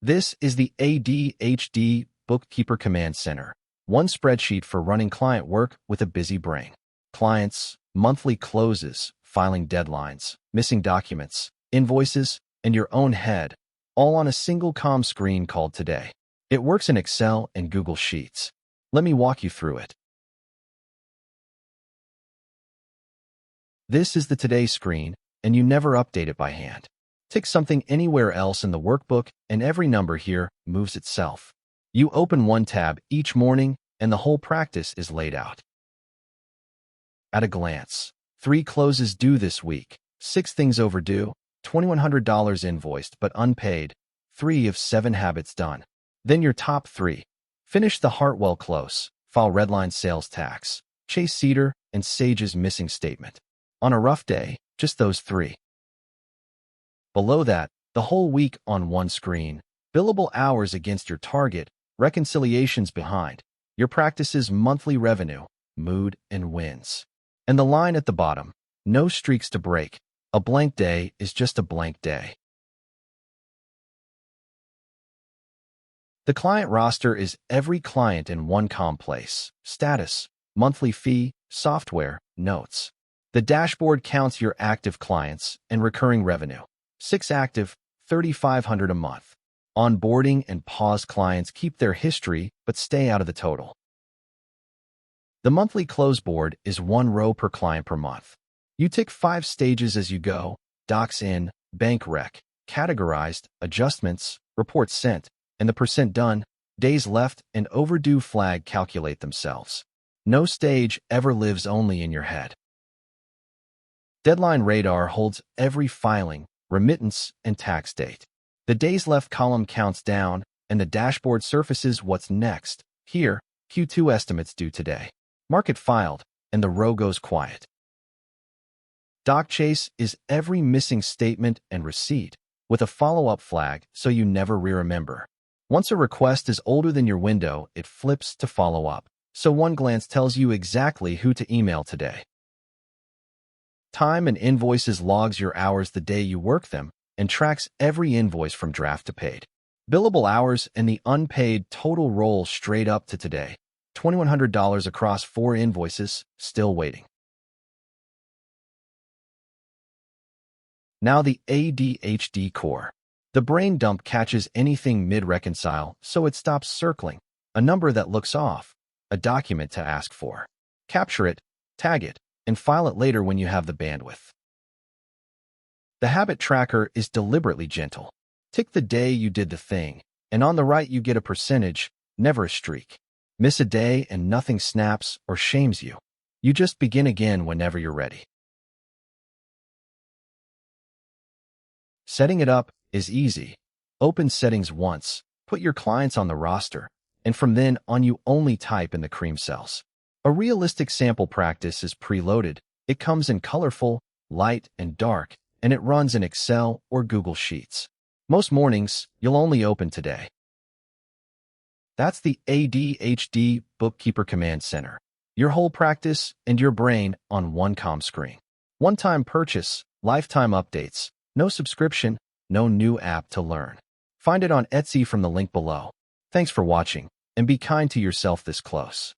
This is the ADHD Bookkeeper Command Center, one spreadsheet for running client work with a busy brain. Clients, monthly closes, filing deadlines, missing documents, invoices, and your own head, all on a single comm screen called Today. It works in Excel and Google Sheets. Let me walk you through it. This is the Today screen, and you never update it by hand. Tick something anywhere else in the workbook, and every number here moves itself. You open one tab each morning, and the whole practice is laid out. At a glance, 3 closes due this week, 6 things overdue, $2,100 invoiced but unpaid, 3 of 7 habits done. Then your top 3. Finish the Hartwell close, file Redline sales tax, Chase Cedar, and Sage's missing statement. On a rough day, just those 3. Below that, the whole week on one screen, billable hours against your target, reconciliations behind, your practice's monthly revenue, mood, and wins. And the line at the bottom, no streaks to break. A blank day is just a blank day. The client roster is every client in one comm place: status, monthly fee, software, notes. The dashboard counts your active clients and recurring revenue. 6 active, $3,500 a month. Onboarding and pause clients keep their history but stay out of the total. The monthly close board is 1 row per client per month. You tick 5 stages as you go: docs in, bank rec, categorized, adjustments, reports sent, and the percent done, days left, and overdue flag calculate themselves. No stage ever lives only in your head. Deadline radar holds every filing, remittance, and tax date. The days left column counts down, and the dashboard surfaces what's next. Here, Q2 estimates due today. Market filed, and the row goes quiet. Doc Chase is every missing statement and receipt, with a follow-up flag so you never re-remember. Once a request is older than your window, it flips to follow-up, so one glance tells you exactly who to email today. Time and Invoices logs your hours the day you work them and tracks every invoice from draft to paid. Billable hours and the unpaid total roll straight up to today. $2,100 across 4 invoices, still waiting. Now the ADHD core. The brain dump catches anything mid-reconcile, so it stops circling. A number that looks off, a document to ask for. Capture it, tag it, and file it later when you have the bandwidth. The habit tracker is deliberately gentle. Tick the day you did the thing, and on the right you get a percentage, never a streak. Miss a day and nothing snaps or shames you. You just begin again whenever you're ready. Setting it up is easy. Open settings once, put your clients on the roster, and from then on you only type in the cream cells. A realistic sample practice is preloaded. It comes in colorful, light, and dark, and it runs in Excel or Google Sheets. Most mornings, you'll only open Today. That's the ADHD Bookkeeper Command Center. Your whole practice and your brain on one comm screen. One-time purchase, lifetime updates, no subscription, no new app to learn. Find it on Etsy from the link below. Thanks for watching, and be kind to yourself this close.